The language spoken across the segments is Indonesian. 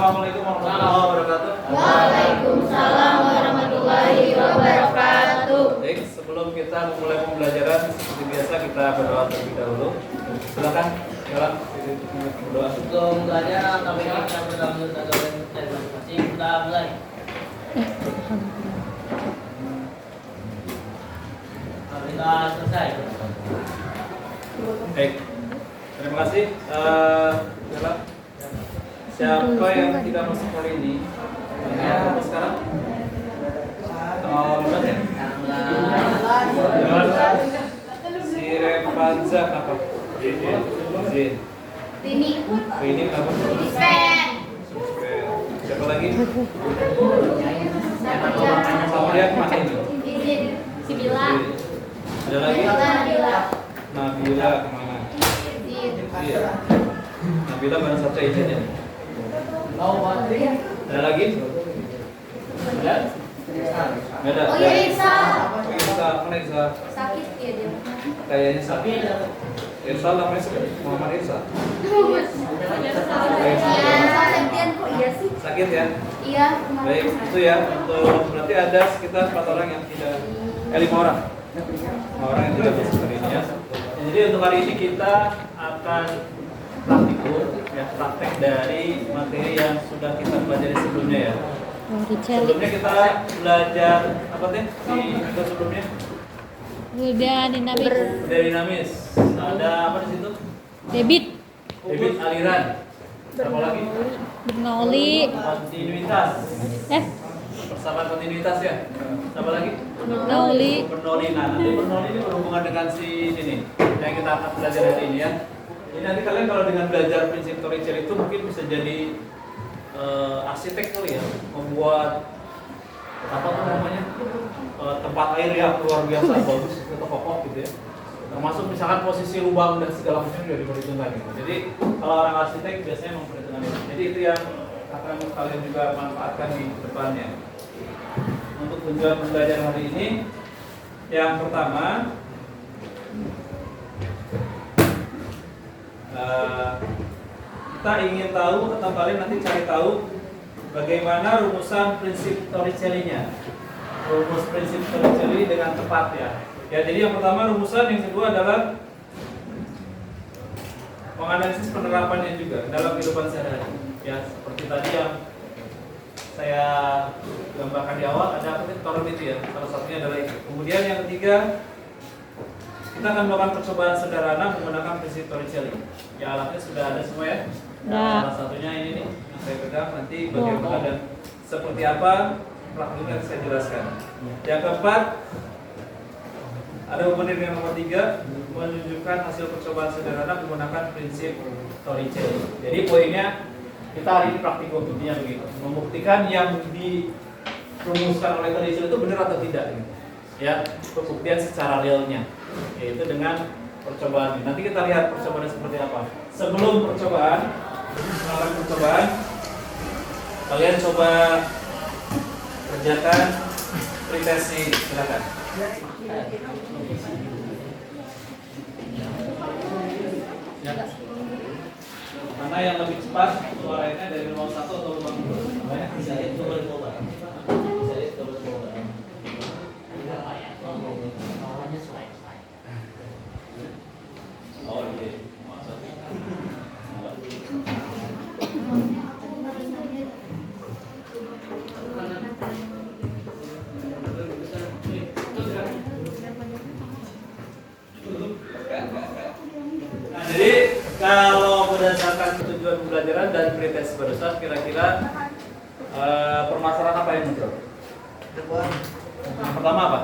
Assalamualaikum warahmatullahi wabarakatuh. Waalaikumsalam warahmatullahi wabarakatuh. Baik, sebelum kita memulai pembelajaran seperti biasa kita berdoa terlebih dahulu. Silakan, jalan berdoa. Sebelum belajar kami akan berdoa dari masing-masing. Kita mulai. Kita selesai. Baik, terima kasih. Jalan. Siapa yang tidak masuk hari ini? Yang sekarang? Tanggal 15 ya? Si Revanza apa? Zin. Ini apa? Siapa lagi? Sama dia kemana ini? Sibila. Ada lagi? Nabila. Nabila kemana? Iya. Nabila baru satu izin ya? Ada lagi? Ada? Nggak ada? Oh iya, Irsa. Irsa, mana Irsa? Sakit ya dia. Kayaknya sakit. Irsa namanya Muhammad Irsa. Iya, Septian kok iya sih? Sakit ya? Iya, Baik, itu ya. Untuk berarti ada sekitar 4 orang yang tidak, 5 orang. 5 orang yang tidak masuk hari ini ya. Jadi untuk hari ini kita akan praktek dari materi yang sudah kita pelajari sebelumnya ya. Sebelumnya kita belajar apa teh di sebelumnya? Udah dinamis. Dari dinamis. Ada apa di situ? Debit. Debit aliran. Apa lagi? Bernoulli. Kontinuitas. Persamaan kontinuitas ya. Apa lagi? Bernoulli. Bernoulli. Nah, nanti Bernoulli ini berhubungan dengan si ini yang kita akan belajar hari ini ya. Jadi nanti kalian kalau dengan belajar prinsip Torricelli itu mungkin bisa jadi arsitek kali ya, membuat apa tuh namanya tempat air yang luar biasa bagus atau kokoh gitu ya. Termasuk misalkan posisi lubang dan segala macam juga diperhitungkan gitu. Jadi kalau orang arsitek biasanya memperhitungkan itu. Jadi itu yang akan kalian juga manfaatkan di depannya. Untuk tujuan pembelajaran hari ini, yang pertama kita ingin tahu atau kalian nanti cari tahu bagaimana rumusan prinsip Torricelli-nya. Rumus prinsip Torricelli dengan tepat ya. Ya, jadi yang pertama rumusan, yang kedua adalah menganalisis penerapannya juga dalam kehidupan sehari-hari. Ya, seperti tadi yang saya gambarkan di awal ada apa sih Torricelli itu ya. Salah satunya adalah itu. Kemudian yang ketiga kita akan melakukan percobaan sederhana menggunakan prinsip Torricelli. Ya, alatnya sudah ada semua ya. Salah satunya ini nih yang saya pegang, nanti bagaimana dan seperti apa praktiknya saya jelaskan. Yang keempat ada komponen yang nomor 3 menunjukkan hasil percobaan sederhana menggunakan prinsip Torricelli. Jadi poinnya kita hari ini praktikum intinya begitu, membuktikan yang dirumuskan oleh Torricelli itu benar atau tidak gitu. Ya, pembuktian secara realnya yaitu dengan percobaan. Nanti kita lihat percobaan seperti apa. Sebelum melakukan percobaan, kalian coba kerjakan pretest ini, silakan. Ya. Mana yang lebih cepat suaranya dari ruang 1 atau ruang 2? Banyak bisa itu coba. Oh iya. Nah, jadi kalau berdasarkan tujuan pembelajaran dan pretest barusan, kira-kira permasalahan apa yang muncul? Yang pertama apa?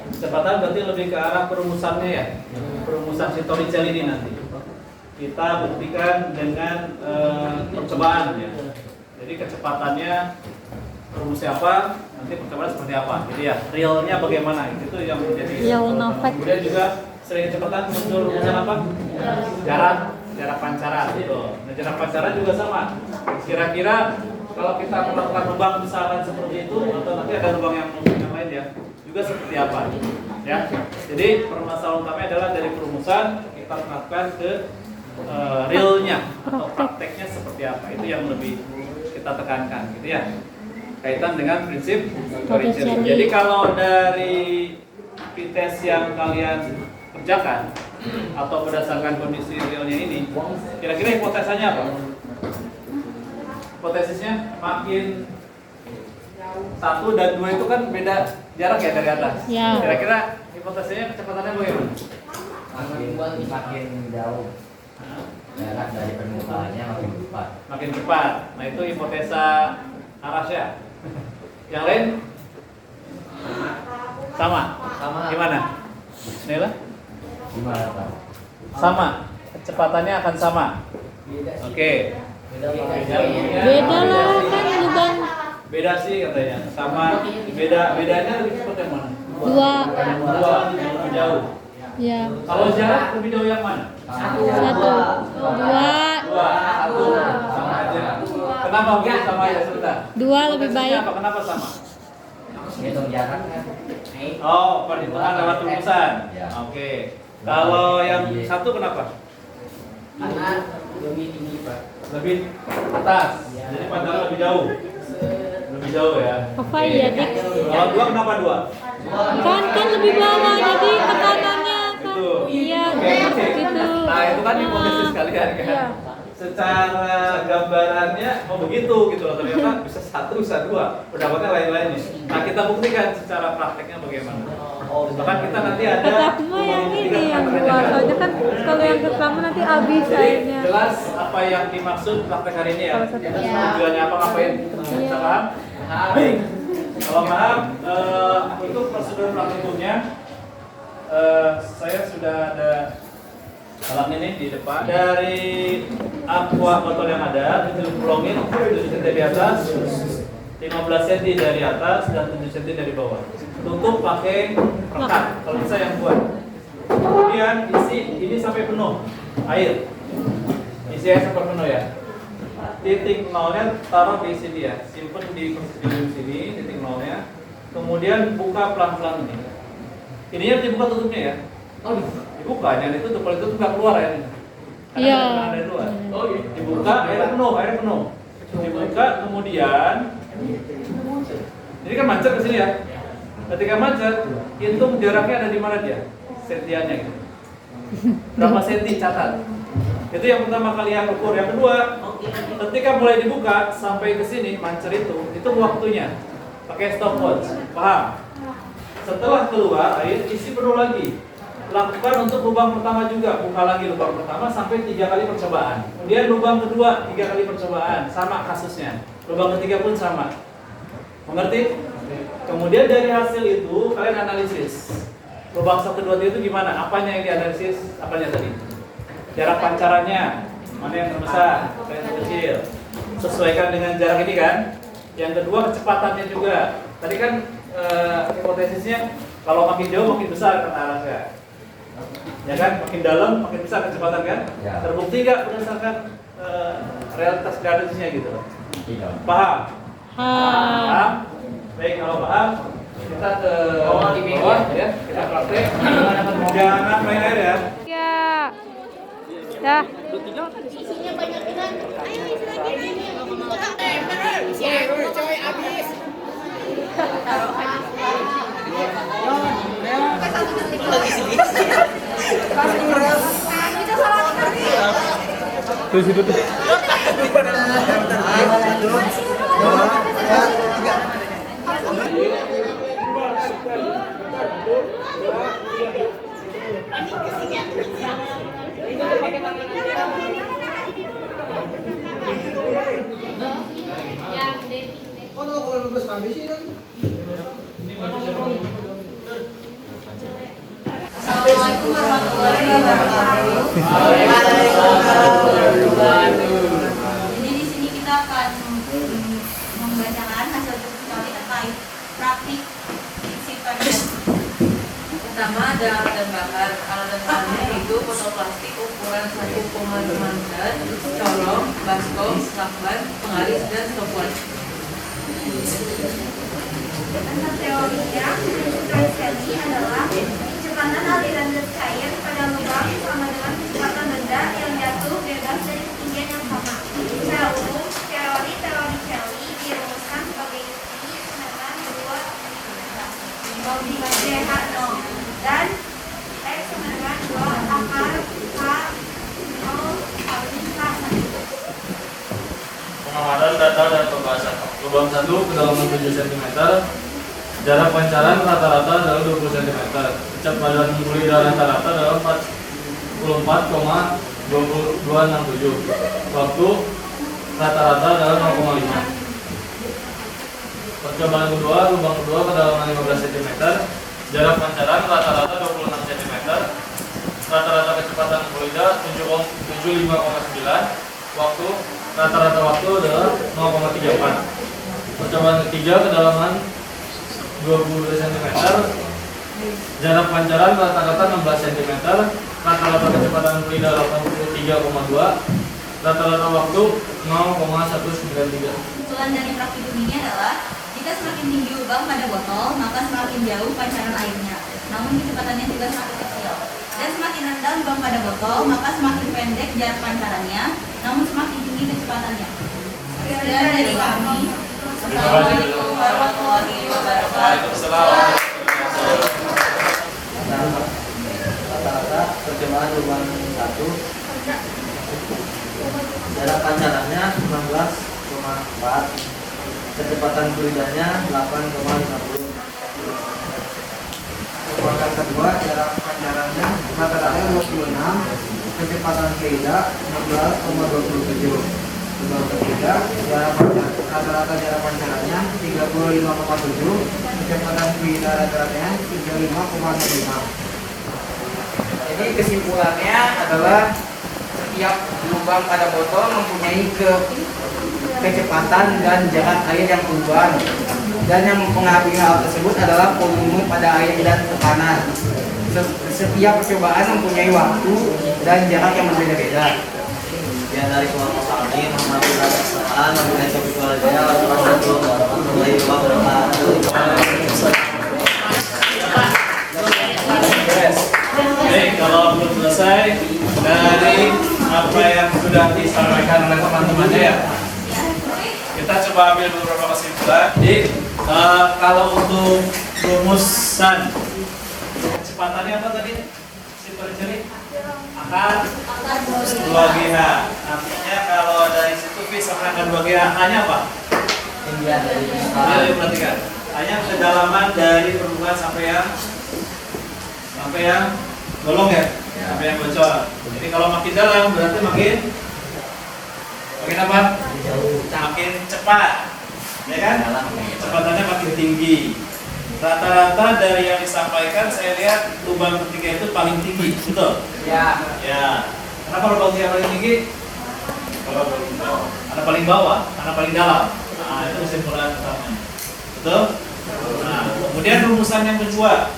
Kecepatan berarti lebih ke arah perumusannya ya. Perumusan si Torricelli ini nanti kita buktikan dengan percobaan ya. Jadi kecepatannya rumusnya apa, nanti percobaan seperti apa. Jadi ya realnya bagaimana itu yang menjadi. Kemudian juga sering kecepatan muncul rumusan apa? Jarak pancaran gitu. Nah, jarak pancaran juga sama. Kira-kira kalau kita melakukan lubang misalkan seperti itu, atau nanti ada lubang yang lain ya, juga seperti apa ya. Jadi permasalahan utamanya adalah dari perumusan kita terapkan ke realnya atau prakteknya seperti apa, itu yang lebih kita tekankan gitu ya, kaitan dengan prinsip Torricelli. Jadi kalau dari tes yang kalian kerjakan atau berdasarkan kondisi realnya ini, kira-kira hipotesanya apa? Hipotesisnya makin 1 dan 2 itu kan beda jarak ya dari atas. Ya. Kira-kira hipotesisnya kecepatannya bagaimana? Makin jauh jarak dari permukaannya makin cepat. Makin cepat. Nah itu hipotesa Arasya. Yang lain? Sama. Sama. Gimana? Nela? Gimana Pak? Sama. Kecepatannya akan sama. Oke. Beda lah kan lubang Beda sih katanya. Sama. Bedanya lebih cepat yang mana? 2. 2 lebih jauh. Ya. Kalau jarak lebih jauh yang mana? 1. 2. 2, 1 sama aja. Kenapa begitu sama aja sebentar? 2 lebih Hipotesisnya baik. apa? Kenapa sama? Hitung jarak kan? Oh, perhitungan lewat rumusan. Ya. Oke. Kalau yang 1 kenapa? Karena lebih tinggi Pak. Lebih atas. Jadi pandangan lebih jauh. Lebih jauh ya. Apa ya, Dik? Kalau 2 kenapa 2? Kan lebih bawah jadi tekanannya kan. Itu. Iya, Oke. gitu. Nah, itu kan hipotesis kalian kan. Iya. Secara gambarannya mau begitu gitu loh, ternyata bisa 1 bisa 2, pendapatnya lain-lain nih. Nah, kita buktikan secara prakteknya bagaimana. Bahkan kita nanti ada Kata mah yang ini yang dua, soalnya kan kalau yang pertama nanti habis Jadi airnya. jelas apa yang dimaksud praktek hari ini ya. Kalau satu- Tujuannya apa, ngapain? Bisa paham? Baik. Kalau paham, untuk prosedur praktikumnya saya sudah ada alat ini di depan. Dari aqua botol yang ada, ditumpulongin 7 cm di atas, 15 cm dari atas, dan 7 cm dari bawah. Tutup pakai pekat, kalau bisa yang kuat. Kemudian isi ini sampai penuh air. Isi air sampai penuh ya. Titik nolnya taruh di sini ya, simpen di sini titik nolnya. Kemudian buka pelan-pelan ini. Ininya dibuka tutupnya ya. Oh, dibuka, jangan ditutup. Kalau ditutup nggak keluar airnya. Karena Iya. ada dari luar. Oh, dibuka, air penuh. Dibuka, kemudian ini kan macet ke sini ya. Ketika macet, hitung jaraknya ada di mana dia, sentiannya gitu. Berapa senti catat. Itu yang pertama kali yang ukur. Yang kedua, ketika mulai dibuka sampai ke sini mancer itu waktunya. Pakai stopwatch, paham? Setelah keluar air, isi penuh lagi. Lakukan untuk lubang pertama juga, buka lagi lubang pertama sampai 3 kali percobaan. Kemudian lubang kedua 3 kali percobaan, sama kasusnya. Lubang ketiga pun sama. Mengerti? Kemudian dari hasil itu kalian analisis. Lubang 1, 2, 3 itu gimana? Apanya yang dianalisis? Apanya tadi? Jarak pancarannya, mana yang terbesar, mana yang terkecil. Sesuaikan dengan jarak ini kan. Yang kedua kecepatannya juga. Tadi kan hipotesisnya kalau makin jauh makin besar kata Arasya. Ya kan, makin dalam makin besar kecepatan kan? Ya. Terbukti nggak berdasarkan realitas gradasinya gitu loh. Tidak. Paham? Paham. Baik, kalau paham kita ke Bawah di bawah ya, kita praktek. Jangan main air ya. Ya. Dah. Isinya banyak kan. Ayo isi lagi. Tuh situ tuh. Assalamualaikum warahmatullahi wabarakatuh. Jadi di sini kita akan membacakan hasil diskusi terkait praktik prinsip pajak. Pertama ada alat dan bakar. Alat dan bakarnya yaitu botol plastik ukuran 1,5 liter, corong, baskom, lakban, pengaris, dan stopwatch. Tentang teorinya, Torricelli adalah kecepatan aliran gas cair pada lubang sama dengan kecepatan benda yang jatuh dikasih H0 dan X sama dengan 2 akar H0 kali H1. Pengamatan data dan pembahasan. Lubang 1 kedalaman 7 cm. Jarak pancaran rata-rata adalah 20 cm. Kecepatan fluida rata-rata adalah 44,2267. Waktu rata-rata adalah 0,5. Percobaan kedua, lubang kedua kedalaman 15 cm. Jarak pancaran rata-rata 26 cm. Rata-rata kecepatan fluida 75,9. Waktu rata-rata waktu adalah 0,34. Percobaan ketiga kedalaman 20 cm. Jarak pancaran rata-rata 16 cm. Rata-rata kecepatan fluida 83,2. Rata-rata waktu 0,193. Kesimpulan dari praktik ini adalah jika semakin tinggi lubang pada botol, maka semakin jauh pancaran airnya. Namun kecepatannya juga semakin kecil. Dan semakin rendah lubang pada botol, maka semakin pendek jarak pancarannya, namun semakin tinggi kecepatannya. Sekian dari kami. Assalamualaikum warahmatullahi wabarakatuh. Rata-rata percobaan lubang 1, jarak pancarannya 16,4, kecepatan fluidanya 8,50. Lubang kedua jarak pancarannya rata-rata 26, kecepatan fluida 16,27. Lubang ketiga rata-rata jarak pancarannya 35,7, kecepatan fluida rata-ratanya 35,05. Jadi kesimpulannya adalah setiap lubang pada botol mempunyai kecepatan dan jarak air yang berubah, dan yang mempengaruhi hal tersebut adalah volume pada air dan tekanan. Setiap percobaan mempunyai waktu dan jarak yang berbeda-beda. Ya, dari kelompok kami mengambil kesalahan mengenai topik keluarga. Wassalamualaikum warahmatullahi wabarakatuh. Baik, kalau belum selesai dari apa yang sudah disampaikan oleh teman-temannya ya, kita coba ambil beberapa kesimpulan. Jadi kalau untuk rumusan kecepatannya apa tadi? Ciri akar 2GH. Artinya kalau dari situ V sama akar 2GH, H-nya apa? Tinggian dari Jadi perhatikan, hanya kedalaman dari permukaan sampai yang bolong ya, sampai yang bocor. Jadi kalau makin dalam berarti makin apa? Makin cepat, ya kan? Kecepatannya makin tinggi. Rata-rata dari yang disampaikan saya lihat lubang ketiga itu paling tinggi, betul? Ya. Ya. Kenapa lubang ketiga paling tinggi? Karena paling bawah, karena paling dalam. Nah, itu kesimpulan utamanya. Betul? Nah, kemudian rumusan yang kedua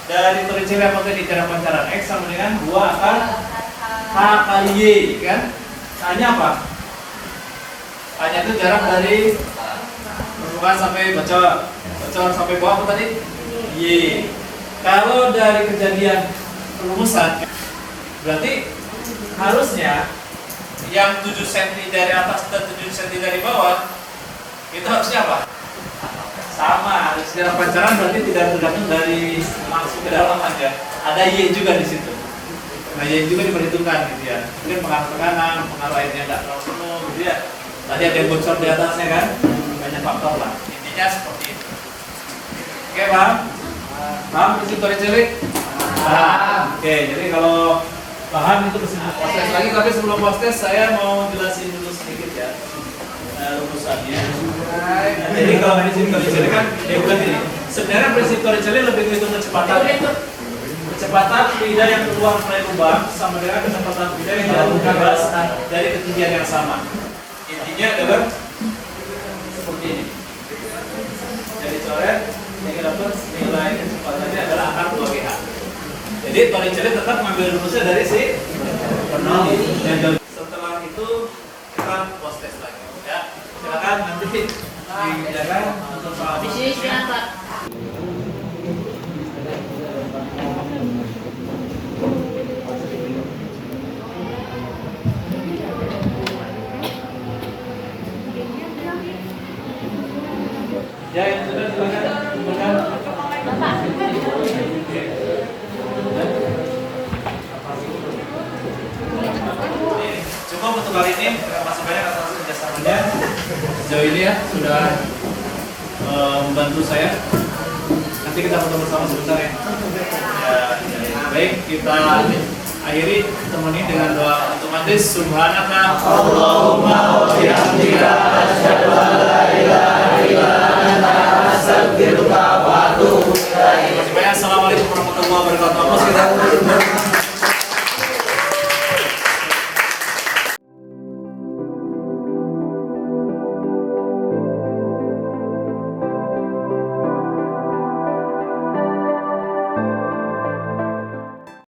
dari ciri apa tadi? Jarak pancaran X sama dengan 2 akar H kali Y, kan? H-nya apa? H-nya itu jarak dari permukaan sampai bocor sampai bawah apa tadi? Y. Kalau dari kejadian rumusan berarti harusnya yang 7 cm dari atas dan 7 cm dari bawah itu harusnya apa? Sama, harus jarak pancaran berarti tidak tergantung dari masuk ke dalam aja. Ada Y juga di situ. Nah, Y juga diperhitungkan gitu ya. Mungkin pengaruh tekanan, pengaruh airnya tidak terlalu penuh gitu ya. Tadi ada yang bocor di atasnya kan? Banyak faktor lah. Intinya seperti itu. Oke, paham? Paham prinsip ciri-ciri? Paham. Oke, jadi kalau paham itu kesimpulan proses lagi, tapi sebelum proses saya mau jelasin dulu sedikit ya rumusannya. Jadi kalau prinsip ciri-ciri kan bukan ini. Sebenarnya prinsip ciri-ciri lebih ke kecepatan. Kecepatan fluida yang keluar dari lubang sama dengan kecepatan fluida yang jauh bebas dari ketinggian yang sama. Intinya adalah seperti ini. Jadi coret yang dapat nilai kecepatannya adalah akar 2GH. Jadi ciri-ciri tetap mengambil rumusnya dari si Bernoulli. Dan setelah itu kita post test lagi. Ya, silakan nanti dijaga untuk soal. Di sini Pak. Ya, yang sudah silakan. ya sudah membantu saya. Nanti kita foto bersama sebentar ya. Baik, kita akhiri temani dengan doa untuk majlis. Subhanaka Allahumma wa bihamdika asyhadu an la ilaha illa anta astaghfiruka wa atubu ilaik. Assalamualaikum warahmatullahi wabarakatuh.